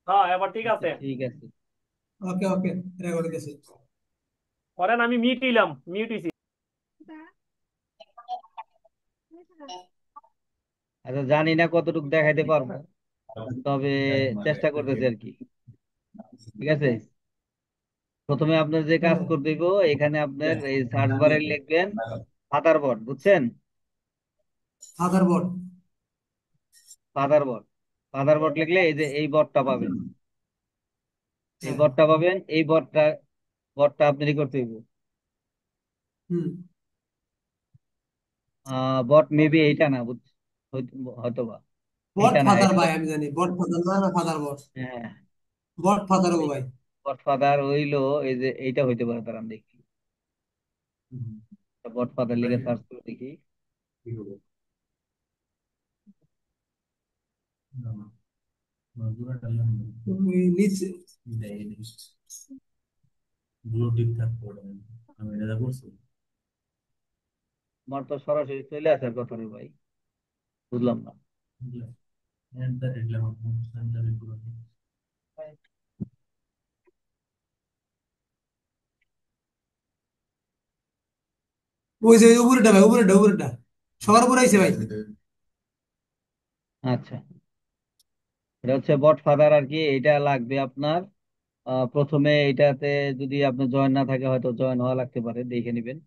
হ্যাঁ, এবার ঠিক আচ্ছা আছে। ঠিক আছে। ওকে ওকে, রেকর্ড গেছে। করেন, আমি মিউট হইলাম, মিউট হইছি। আচ্ছা, জানি না কতটুকু দেখাইতে পারবো, তবে চেষ্টা করতেছি আর কি। ঠিক আছে, প্রথমে আপনার যে কাজ হ্যাঁ, করতে হইব, এখানে আপনার এই সার্চ বারে লিখবেন ফাদারবোর্ড, বুঝছেন? ফাদারবোর্ড। ফাদারবোর্ড, ফাদারবোর্ড লিখলে এই যে এই বোর্ডটা পাবেন। এই হ্যাঁ। বোর্ডটা পাবেন, এই বোর্ডটা, বোর্ডটা আপনারই করতে হইব। হুম। বট মেবি এইটা না, হয়তো বা বট এইটা না, ফাদার এটা ভাই, আমি জানি বট ফাদার না, না ফাদার বট। হ্যাঁ, বট ফাদার গো ভাই। বট ফাদার হইলো এই যে এইটা হইতে পারে, তার আমি দেখি। বট ফাদার লিখে সার্চ করে দেখি। তুমি নিচে। আমার তো সরাসরি চলে আসার কথা রে ভাই, বুঝলাম না। ওই যে উপরেটা ভাই, উপরেটা উপরেটা, সবার উপরে আইছে ভাই। আচ্ছা, এটা হচ্ছে বট ফাদার আর কি, এটা লাগবে আপনার। প্রথমে এটাতে যদি আপনার জয়েন না থাকে, হয়তো জয়েন হওয়া লাগতে পারে, দেখে নেবেন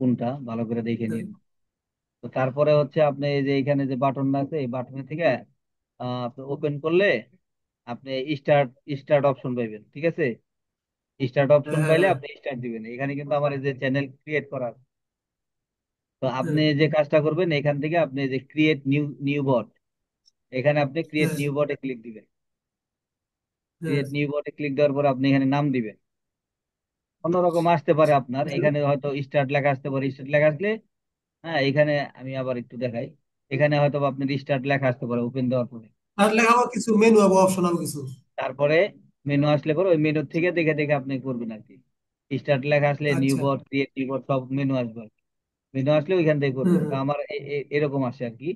কোনটা, ভালো করে দেখে নিন। তো তারপরে হচ্ছে আপনি এই যে এখানে যে বাটন আছে, এই বাটনে থেকে আপনি ওপেন করলে আপনি স্টার্ট, স্টার্ট অপশন পাইবেন। ঠিক আছে, স্টার্ট হ্যাঁ অপশন হ্যাঁ পাইলে হ্যাঁ আপনি স্টার্ট দিবেন। এখানে কিন্তু আমার এই যে চ্যানেল ক্রিয়েট করা আছে। তো আপনি হ্যাঁ যে কাজটা করবেন, এখান থেকে আপনি যে ক্রিয়েট নিউ, নিউ বট, এখানে আপনি ক্রিয়েট হ্যাঁ নিউ বটে ক্লিক দিবেন। হ্যাঁ। ক্রিয়েট নিউ বটে ক্লিক দেওয়ার পর আপনি এখানে নাম দিবেন। অন্যরকম আসতে পারে আপনার, এখানে হয়তো স্টার্ট লেখা আসতে পারে। স্টার্ট লেখা আসলে, হ্যাঁ এখানে আমি আবার একটু দেখাই, এখানে হয়তো বা আপনার স্টার্ট লেখা আসতে পারে ওপেন দেওয়ার পরে। আর লেখাবো কিছু মেনু হবো, অপশন হবো কিছু। তারপরে মেনু আসলে পরে ওই মেনু থেকে দেখে দেখে আপনি করবেন আর কি। স্টার্ট লেখা আসলে নিউ আচ্ছা। বট, ক্রিয়েট নিউ বট, সব মেনু আসবে। মেনু আসলে ওইখান থেকে হ্যাঁ করবেন। তো হ্যাঁ। আমার এরকম আসে আর কি।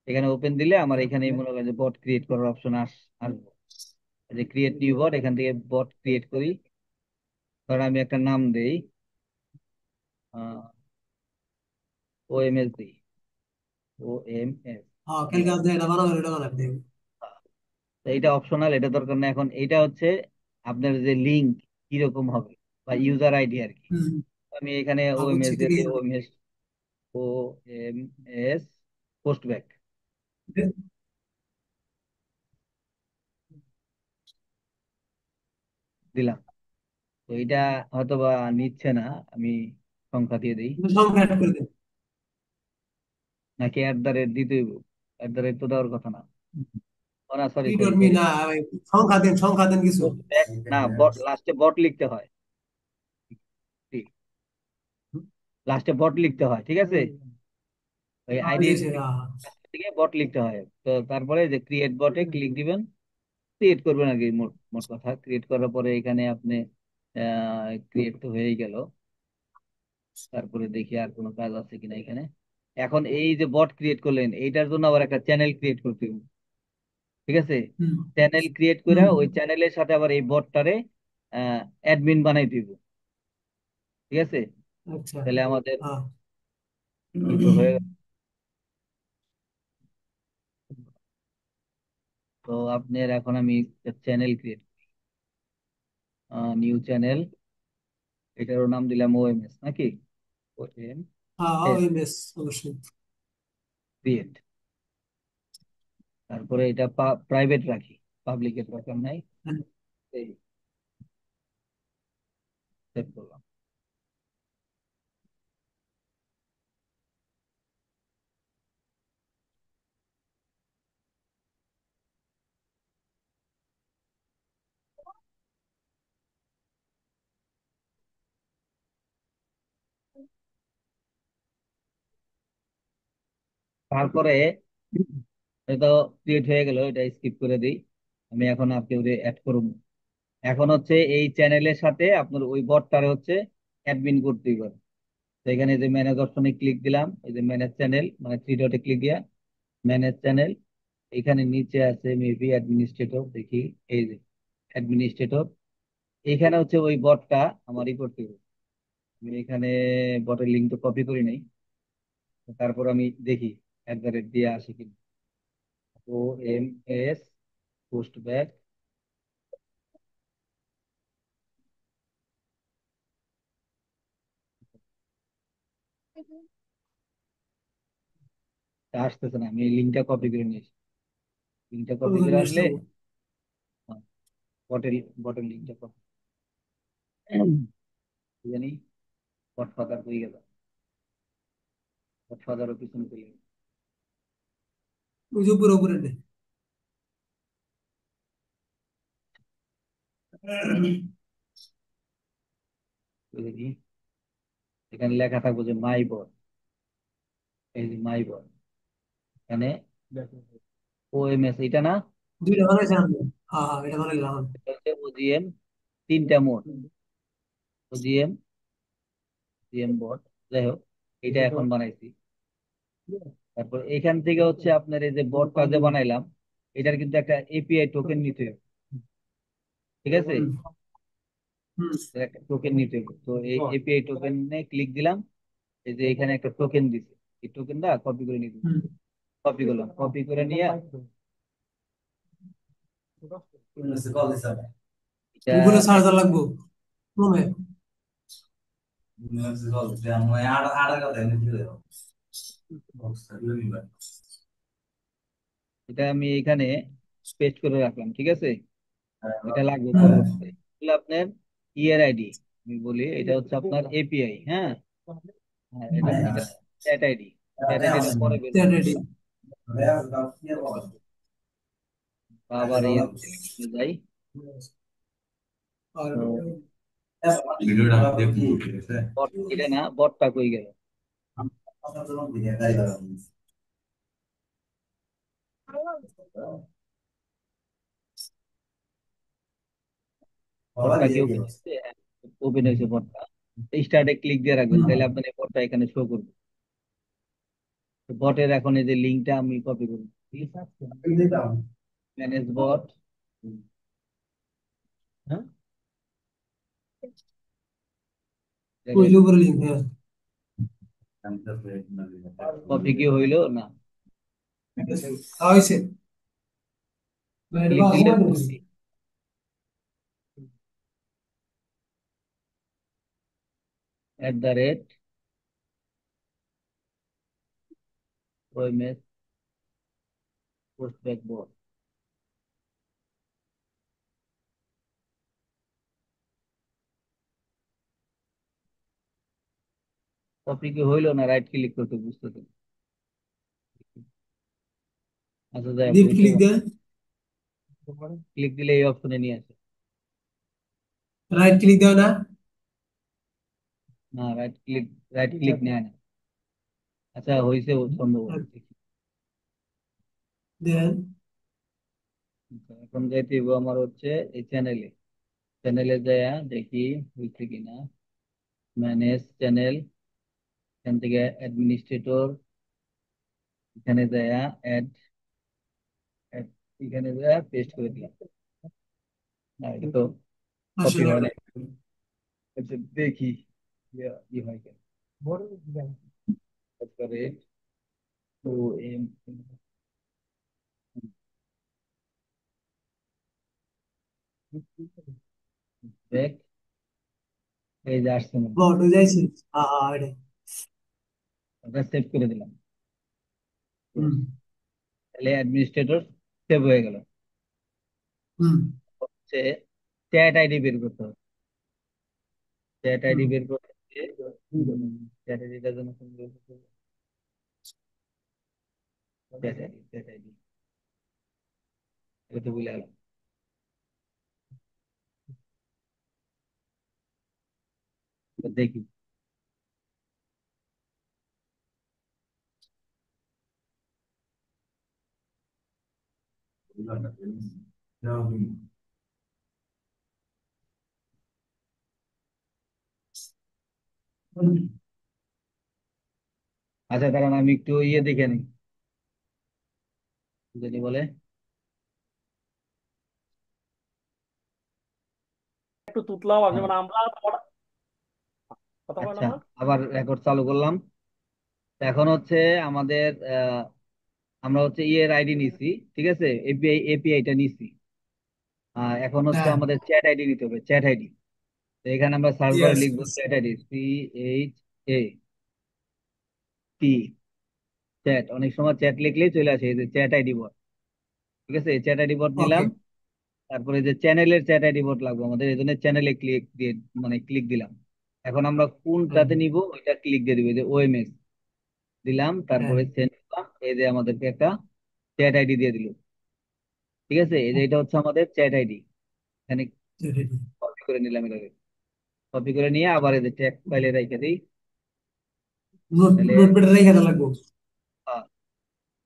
এখানে ওপেন দিলে আমার এখানে আচ্ছা মনে করেন যে বট ক্রিয়েট করার অপশন আসবে। এই যে ক্রিয়েট নিউ বট, এখান থেকে বট ক্রিয়েট করি। ধর আমি একটা নাম দেই, ওএমএস দিই, ওএমএস। হ্যাঁ, কালকে আপনি এটা বানাবেন, এটা বানাবেন। এইটা অপশনাল, এটা দরকার না এখন। এইটা হচ্ছে আপনার যে লিঙ্ক কিরকম হবে বা ইউজার আইডি আর কি। হুম। আমি এখানে বুঝছি, ওএমএস দিয়ে দেখি। দিই, ওএমএস, ওএমএস পোস্ট ব্যাক দিলাম। তো এটা হয়তো বা নিচ্ছে না, আমি সংখ্যা দিয়ে দিই। সংখ্যা অ্যাড করে দিন। নাকি অ্যাট দ্য রেট দিতে হইব? অ্যাট দ্য রেট তো দেওয়ার কথা না। ও না, সরি টি সরি ডট মি সরি, না ভাই, সংখ্যা দেন, সংখ্যা দেন কিছু। পোস্ট ব্যাক না, লাস্টে বট লিখতে হয়। লাস্টে বট লিখতে হয়, ঠিক আছে? ওই আইডির বুঝেছি, হ্যাঁ থেকে বট লিখতে হয়। তো তারপরে যে ক্রিয়েট বটে ক্লিক দিবেন, ক্রিয়েট করবেন আর কি। মোট মোট কথা, ক্রিয়েট করার পরে এখানে আপনি ক্রিয়েট তো হয়েই গেল। তারপরে দেখি আর কোনো কাজ আছে কিনা এখানে। এখন এই যে বট ক্রিয়েট করলেন, এইটার জন্য আবার একটা চ্যানেল ক্রিয়েট করতে হবে। ঠিক আছে, হুম চ্যানেল ক্রিয়েট করে হুম। ওই চ্যানেলের সাথে আবার এই বটটারে অ্যাডমিন বানাই দিব। ঠিক আছে, আচ্ছা। তাহলে আমাদের হ্যাঁ। কিন্তু হয়ে গেল। তো আপনার এখন আমি চ্যানেল ক্রিয়েট, নিউ চ্যানেল, এটারও নাম দিলাম ওএমএস নাকি, হ্যাঁ ওএমএস ওই মেস, অবশ্যই। ক্রিয়েট। তারপরে এটা প্রাইভেট রাখি, পাবলিকের দরকার নাই। হ্যাঁ। এই সেভ করলাম। তারপরে এটা ক্রিয়েট হয়ে গেল, এটা স্কিপ করে দিই। আমি এখন আপনি অ্যাড করুন। এখন হচ্ছে এই চ্যানেলের সাথে আপনার ওই বটটারে হচ্ছে অ্যাডমিন করতে হবে। তো এখানে যে ম্যানেজ অপশনে ক্লিক দিলাম, এই যে ম্যানেজ চ্যানেল, মানে থ্রি ডটে ক্লিক দিয়া ম্যানেজ চ্যানেল, এখানে নিচে আছে মেবি অ্যাডমিনিস্ট্রেটর, দেখি। এই যে অ্যাডমিনিস্ট্রেটর, এখানে হচ্ছে ওই বটটা আমার ই করতে হবে। আমি এখানে বটের লিঙ্ক তো কপি করি নাই, তারপর আমি দেখি দিয়ে আসি কিনা। OMS পোস্ট ব্যাক আসতেছে না, আমি এই লিঙ্কটা কপি করে নিয়েছি। লিঙ্কটা কপি করে আসলে বটের বটের লিঙ্কটা কপি জানি বট ফাদার হয়ে গেল, বট ফাদারও পিছনে চলে গেল। ওই যে উপরে উপরে দে। ওই দেখি এখানে লেখা থাকবো যে মাই বট, এই যে মাই বট, এখানে OMS এটা না, দুইটা বানাইছে আমি। হ্যাঁ হ্যাঁ, এটা বানাইলাম আমি। এটা হচ্ছে OGM, তিনটা মোড, OGM, জিএম বট, যাই হোক এটা এখন বানাইছি। তারপর এখান থেকে হচ্ছে আপনার এই যে বটটা যে বানাইলাম, এটার কিন্তু একটা এপিআই টোকেন নিতে হবে, ঠিক আছে? হুম হুম এর একটা টোকেন নিতে হবে, তো এই এপিআই টোকেনে ক্লিক দিলাম। এই যে এখানে একটা টোকেন দিছে, এই টোকেনটা কপি করে নিতে, হুম। কপি করলাম, কপি করে নিয়ে এটা উপরে চার্জার লাগবো রুমে। এটা আমি এখানে পেস্ট করে রাখলাম, ঠিক আছে? এটা লাগবে পরবর্তীতে। এগুলো আপনার ইয়ার আইডি, আমি বলি এটা হচ্ছে আপনার এপিআই, হ্যাঁ। হ্যাঁ, এটা এটা চ্যাট আইডি, চ্যাট আইডি পরে বের করবো, রেডি। পরে বের করবো। আবার ইয়ে যাই, আর তো বট এটা না, বটটা কই গেল? বটটা কি ওপেন হচ্ছে? ওপেন হয়েছে বটটা। স্টার্টে ক্লিক দিয়ে রাখবেন, তাহলে আপনার এই বটটা এখানে শো করবে। তো বটের এখন এই যে লিঙ্কটা আমি কপি করব, ম্যানেজ বট, হ্যাঁ, ওই দেখেন যে উপরে লিঙ্ক, হ্যাঁ। কপি কি হইলো না, হয়েছে। ক্লিক দিলে @ OMS পোস্ট ব্যাক বট। কপি কি হইলো না, রাইট ক্লিক করতে বুঝতেছে না। আচ্ছা যাই হোক, ডিপ হইতে ক্লিক দেন। ক্লিক দিলে এই অপশনে নিয়ে আসে। রাইট ক্লিক দাও না। না, রাইট ক্লিক নেয় না। আচ্ছা হয়েছে সম্ভবত, দেখি। দেন। আচ্ছা, এখন যাইতে হইবো আমার হচ্ছে এই চ্যানেলে, চ্যানেলে যাইয়া দেখি হয়েছে কিনা। ম্যানেজ চ্যানেল, এখান থেকে অ্যাডমিনিস্ট্রেটর, এখানে যাইয়া অ্যাড, এখানে যাইয়া পেস্ট করে দিলাম। না, এটা তো কপি আসলে হয় না। আচ্ছা দেখি কি হয় কেন। তারপরে OM ব্যাক, এই যে আসছে না, বট হয়ে যাইছে। হ্যাঁ হ্যাঁ, এটা। ওটা সেভ করে দিলাম। হুম তাহলে অ্যাডমিনিস্ট্রেটর সেভ হয়ে গেল। হুম হচ্ছে চ্যাট আইডি বের করতে হবে, চ্যাট আইডি হুম। বের করতে চ্যাট আইডিটা যেন চ্যাট আইডি এটা তো ভুলে গেলাম। তো দেখি, আচ্ছা কারণ আমি একটু ইয়ে দেখে নিই, যদি বলে একটু তুতলাও আসবে, হ্যাঁ, মানে আমরা কথা কয় না আচ্ছা, আমরা। আবার রেকর্ড চালু করলাম। তো এখন হচ্ছে আমাদের আমরা হচ্ছে ইয়ের আইডি নিছি, ঠিক আছে, এপিআইটা নিছি। এখন হচ্ছে হ্যাঁ, আমাদের চ্যাট আইডি নিতে হবে, চ্যাট আইডি। তো এখানে আমরা সার্চ বারে ইয়েস, লিখবো চ্যাট আইডি, CHAT। চ্যাট, অনেক সময় চ্যাট লিখলেই চলে আসে, এই যে চ্যাট আইডি বট। ঠিক আছে, চ্যাট আইডি বট ওকে, নিলাম। তারপরে যে চ্যানেলের চ্যাট আইডি বট লাগবে আমাদের, এই জন্য চ্যানেলে ক্লিক দিয়ে, মানে ক্লিক দিলাম। এখন আমরা হ্যাঁ, কোনটাতে নিব ওইটা ক্লিক দিয়ে দিব, এই যে ওএমএস দিলাম, হ্যাঁ, তারপরে সেন্ড করলাম। এই যে আমাদেরকে একটা চ্যাট আইডি দিয়ে দিল। ঠিক আছে, এই যে এটা হচ্ছে আমাদের চ্যাট আইডি। এখানে কপি করে নিলাম, এটাকে কপি করে নিয়ে আবার এই যে টেক্সট ফাইলে রেখে দিই। নোট তাহলে নোটপ্যাডে রেখে দেওয়া লাগবো। আহ,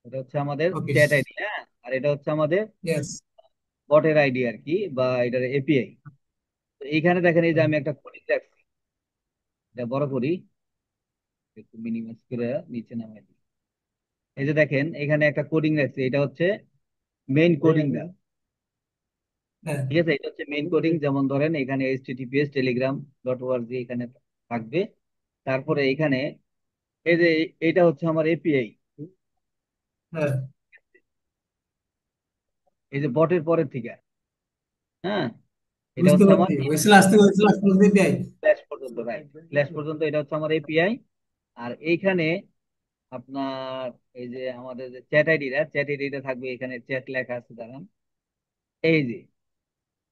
এটা হচ্ছে আমাদের ওকে, চ্যাট আইডি, হ্যাঁ। আর এটা হচ্ছে আমাদের ইয়েস, বটের আইডি আর কি, বা এটার এপিআই। তো এইখানে দেখেন, এই যে আমি একটা কোডিং রাখছি, এটা বড় করি, একটু মিনিমাইজ করে নিচে নামাই দিই। এই যে দেখেন এখানে একটা কোডিং রাখছি, এটা হচ্ছে মেইন কোডিংটা। হ্যাঁ, ঠিক আছে, এটা হচ্ছে মেইন কোডিং। যেমন ধরেন এখানে https telegram.org এখানে থাকবে। তারপরে এখানে এই যে এটা হচ্ছে আমার এপিআই। হ্যাঁ, এই যে বটের পরের থেকে, হ্যাঁ, এটা বুঝতে হচ্ছে আমার পারছি, ওই স্ল্যাশ থেকে ওই স্ল্যাশ পর্যন্ত API। ফ্ল্যাশ পর্যন্ত, রাইট, ফ্ল্যাশ পর্যন্ত এটা হচ্ছে আমার এপিআই। আর এইখানে আপনার এই যে আমাদের যে চ্যাট আইডিটা থাকবে, এখানে চ্যাট লেখা আছে, দাঁড়ান, এই যে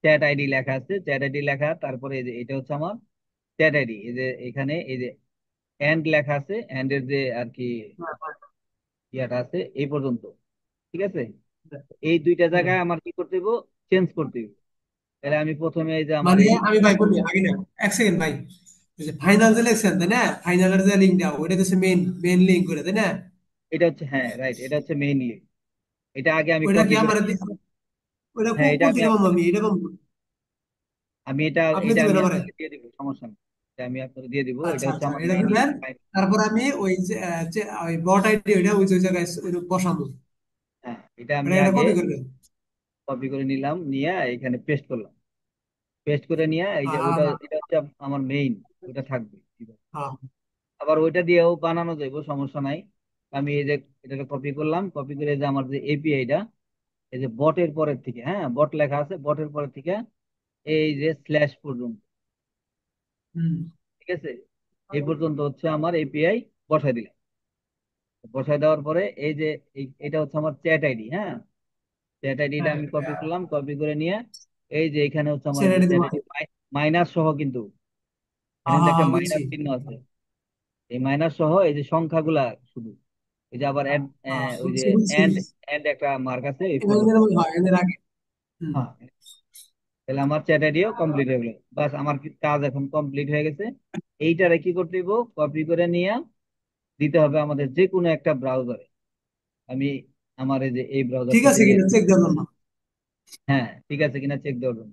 চ্যাট আইডি লেখা আছে, চ্যাট আইডি লেখা, তারপরে এই যে এটা হচ্ছে আমার চ্যাট আইডি। এই যে এখানে এই যে এন্ড লেখা আছে, এন্ড এর যে আর কি ইয়াটা আছে এই পর্যন্ত। ঠিক আছে, এই দুইটা হ্যাঁ। জায়গায় আমার কি করতে হইব, চেঞ্জ করতে হইব। তাহলে আমি প্রথমে এই যে আমার মানে এই আমি ভাই বলি আগে না, এক সেকেন্ড ভাই, ওই যে ফাইনাল যে লেখছেন তাই না, ফাইনালের যে লিঙ্কটা ওইটা হচ্ছে মেইন মেইন লিঙ্ক করে তাই না? এটা হচ্ছে, হ্যাঁ রাইট, এটা হচ্ছে মেইনলি। এটা আগে আমি ওইটা কি কপি করে আমার নিয়েছি। ওইটা হ্যাঁ, এটা কোন আমি থেকে পাবো? আমি এটা পাবো? আমি এটা আপনি এটা দিবেন আমি আমারে? আপনাকে দিয়ে দিব, সমস্যা নেই। এটা আমি আপনাকে দিয়ে দিব, এটা আচ্ছা হচ্ছে আচ্ছা, আমার এটা মেইনলি। দিবেন। তারপর আমি ওই যে ওই বট আইডি ওইটা ওই যে ওই জায়গায় ওই বসাবো। হ্যাঁ, এটা আমি এটা এটা আগে কপি করবেন। কপি করে নিলাম, নিয়ে এখানে পেস্ট করলাম। পেস্ট করে নিয়ে এই যে হ্যাঁ, ওটা, হ্যাঁ, এটা হচ্ছে আমার মেইন, ওটা থাকবে। হ্যাঁ, আবার ওইটা দিয়েও বানানো যাবে, সমস্যা নাই। আমি এই যে এটাকে কপি করলাম, কপি করে যে আমার যে এপিআইটা, এই যে বটের পরের থেকে, হ্যাঁ, বট লেখা আছে, বটের পরের থেকে এই যে স্ল্যাশ পর্যন্ত। হুম, ঠিক আছে, এই পর্যন্ত হচ্ছে আমার এপিআই বসাই দিলাম। বসাই দেওয়ার পরে এই যে এটা হচ্ছে আমার চ্যাট আইডি, হ্যাঁ। চ্যাট আইডিটা হ্যাঁ, আমি কপি করলাম, কপি করে নিয়ে এই যে এখানে হচ্ছে আমার এই ছেড়ে যে দিব। চ্যাট আইডি মাইনাস সহ, কিন্তু হ্যাঁ, এখানে হ্যাঁ, দেখে হ্যাঁ, বুঝছি। মাইনাস চিহ্ন আছে। এই মাইনাস সহ এই যে সংখ্যাগুলা শুধু, এই যে আবার হ্যাঁ, ওই যে বুঝছি বুঝছি। এন্ড এন্ড একটা মার্ক আছে এই এবার পর্যন্ত। হয় এদের আগে। হুম। হ্যাঁ, তাহলে আমার চ্যাট আইডিও কমপ্লিট হয়ে গেলো। বাস, আমার কাজ এখন কমপ্লিট হয়ে গেছে। এইটারে কি করতে হইব, কপি করে নিয়ে দিতে হবে আমাদের যে কোনো একটা ব্রাউজারে। আমি আমার এই যে এই ঠিক ব্রাউজারটাতে আছে নিয়ে কিনা চেক দেওয়ার জন্য। হ্যাঁ, ঠিক আছে কিনা চেক দেওয়ার জন্য,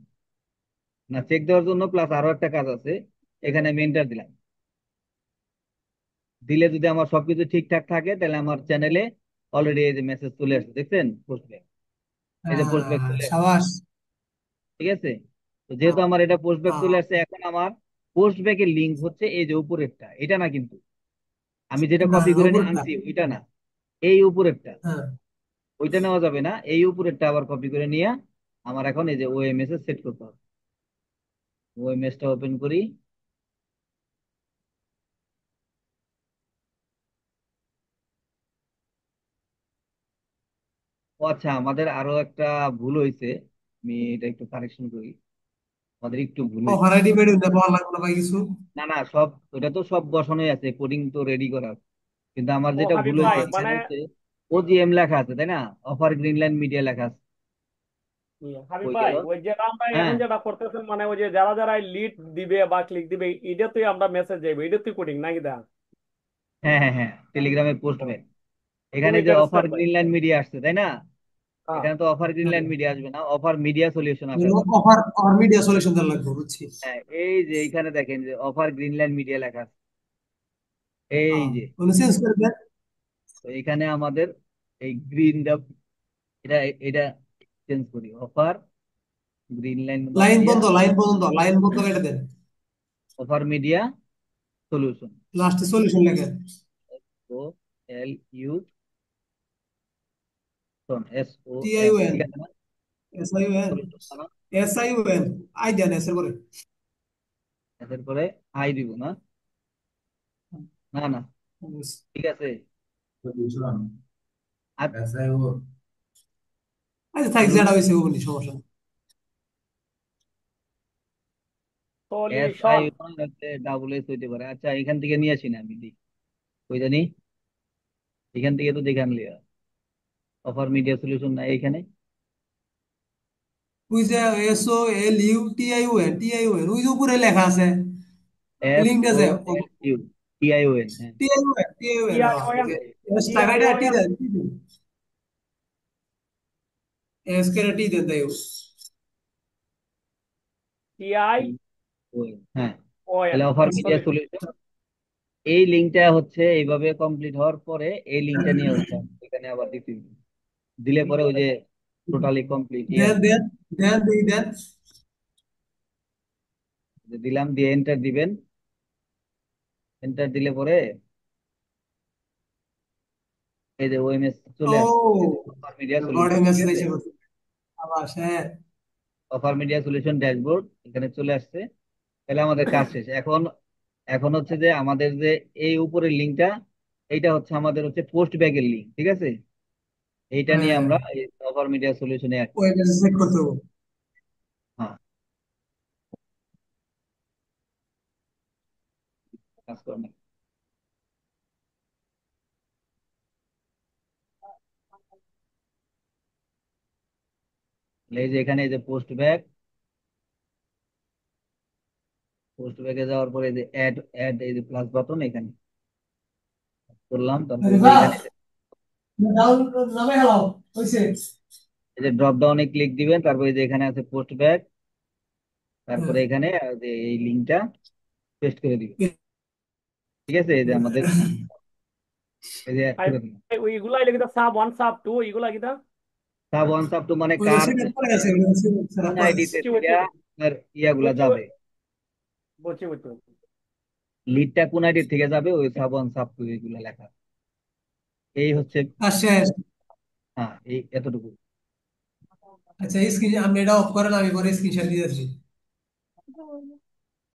না চেক দেওয়ার জন্য প্লাস আরো একটা কাজ আছে। এখানে আমি এন্টার দিলাম, দিলে যদি আমার সবকিছু ঠিকঠাক থাকে তাহলে আমার চ্যানেলে অলরেডি এই যে মেসেজ চলে আসছে, দেখছেন, পোস্ট ব্যাক। এই যে পোস্ট ব্যাক হ্যাঁ, চলে আসছে। সাবাস। ঠিক আছে, তো যেহেতু হ্যাঁ, আমার এটা পোস্ট ব্যাক হ্যাঁ, চলে আসছে, এখন আমার পোস্ট ব্যাকের লিঙ্ক হচ্ছে এই যে উপরেরটা, এটা না কিন্তু, আমি যেটা না কপি না করে নিয়ে উপরটা। আনছি ওইটা না, এই উপরেরটা। হ্যাঁ, ওইটা নেওয়া যাবে না, এই উপরেরটা আবার কপি করে নিয়ে আমার এখন এই যে ওএমএস এ সেট করতে হবে। ওএমএস টা ওপেন করি। ও আচ্ছা, আমাদের আরো একটা ভুল হয়েছে, আমি এটা একটু কারেকশন করি। আমাদের একটু ভুল হয়েছে। অফার আইডি বেড়ে পাওয়ার লাগবে না ভাই কিছু। না না, সব ওটা তো সব বসানোই আছে, কোডিং তো রেডি করা আছে। কিন্তু আমার ও যেটা ভুল হাবিব ও ভাই, হয়েছে, আচ্ছা। এখানে মানে হচ্ছে ওজিএম লেখা আছে, তাই না, অফার গ্রিনল্যান্ড মিডিয়া লেখা আছে। হাবিব কই ভাই, গেল? ওই যেটা আমরা হ্যাঁ, এখন যেটা করতেছেন, মানে ওই যে যারা যারা লিড দিবে বা ক্লিক দিবে, এটাতেই আমরা মেসেজ যাইবে, এটাতেই কোডিং নাকি দা? হ্যাঁ, হ্যাঁ, হ্যাঁ, টেলিগ্রামের পোস্ট ও, ব্যাক। এখানে তুমি যে এটা offer step by. Greenland media আসছে, তাই না, হ্যাঁ। এখানে তো অফার হ্যাঁ, গ্রিনল্যান্ড মিডিয়া আসবে না, অফার মিডিয়া সলিউশন আসা লাগবে। অফার অফার মিডিয়া সলিউশন দেওয়ার লাগবে, বুঝছি। হ্যাঁ, এই যে এখানে দেখেন যে অফার গ্রিনল্যান্ড মিডিয়া লেখা আছে, এই হ্যাঁ, যে। চেঞ্জ করে দেন। তো এখানে আমাদের এই গ্রিন এটা এটা চেঞ্জ করি, অফার গ্রিন লাইন বাদ লাইন দিয়া বন্ধ, লাইন বন্ধ কেটে দেন। অফার মিডিয়া সলিউশন, লাস্টে সলিউশন লেখেন। O L U S O T I N, O N, ঠিক আছে না? S I O N, solution না, S I O N, I then S এর পরে। এর পরে আই দিব না, না না, ঠিক আছে। আর আচ্ছা থাক, যেটা হয়েছে ওগুলি সমস্যা নেই। S I solution. Double S হইতে পারে। আচ্ছা এখান থেকে নিয়ে আসি না আমি, দিই কই জানি, এখান থেকে তো দেখে আনলি। অফার মিডিয়া সলিউশন না এখানে, ওই যে S O L U T I O N, T I O N ওই যে উপরে লেখা আছে এফ লিঙ্কটা ও যে L U T I O N, হ্যাঁ। T I O N, T I O N, T I O N, S টাকাটা টি টিআইওএন, দেন, এস কে টি দেন তাই। টিআই হ্যাঁ, ওএন তাহলে অফার মিডিয়া সলিউশন। সলিউশন, এই লিঙ্কটা হচ্ছে এইভাবে কমপ্লিট হওয়ার পরে এই লিঙ্কটা নিয়ে হচ্ছে আমি এখানে আবার দিতে দিব। দিলে পরে ওই যে টোটালি কমপ্লিট দেন আসবে। দেন দেন দেই দেন। যে দিলাম, দিয়ে এন্টার দিবেন, এন্টার দিলে পরে এই যে ওএমএস চলে আসছে, ও অফার মিডিয়া গড সলিউশন, ঠিক মেসেজ আছে। এসে করছে আবার হ্যাঁ। অফার মিডিয়া সলিউশন ড্যাশবোর্ড এখানে চলে আসছে। তাহলে আমাদের কাজ শেষ এখন। এখন হচ্ছে যে আমাদের যে এই উপরের লিঙ্কটা, এইটা হচ্ছে আমাদের হচ্ছে পোস্ট ব্যাগের লিঙ্ক, ঠিক আছে। এইটা নিয়ে হ্যাঁ আমরা অফার মিডিয়া সলিউশনে অ্যাড ওই করব। মেসেজ চেক করতে হবে। হ্যাঁ, কাজ করবে। এই যে এখানে এই যে পোস্ট ব্যাগ, পোস্ট ব্যাগে যাওয়ার পরে এই যে অ্যাড অ্যাড এই যে প্লাস বাটন এখানে করলাম, তারপরে যে এখানে ডাউনলোড নামে হেলাও হইছে। এই যে ড্রপ ডাউনে ক্লিক দিবেন, তারপরে এই যে এখানে আছে পোস্ট ব্যাগ, হ্যাঁ তারপরে এখানে যে এই লিঙ্কটা পেস্ট করে দিবেন, ঠিক আছে। এই যে আমাদের এই যে অ্যাড ভাই করে দিলাম। ওইগুলা লিখিত সাব ওয়ান সাব টু এগুলা কিতা? সাব ওয়ান সাব টু মানে ওই কার সেটা পরে আছে, সেটা কোন পরে আছে। আইডিতে বুঝছি থেকে বুঝছি আপনার ইয়াগুলা বুঝছি যাবে, বুঝছি বুঝছি। লিডটা কোন আইডি থেকে যাবে, ওই সাব ওয়ান সাব টু এগুলা লেখা। এই হচ্ছে, আর শেষ। হ্যাঁ এই এতটুকু। আচ্ছা স্ক্রিন আপনি এটা অফ করেন, আমি পরে স্ক্রিনশট দিয়ে দিচ্ছি।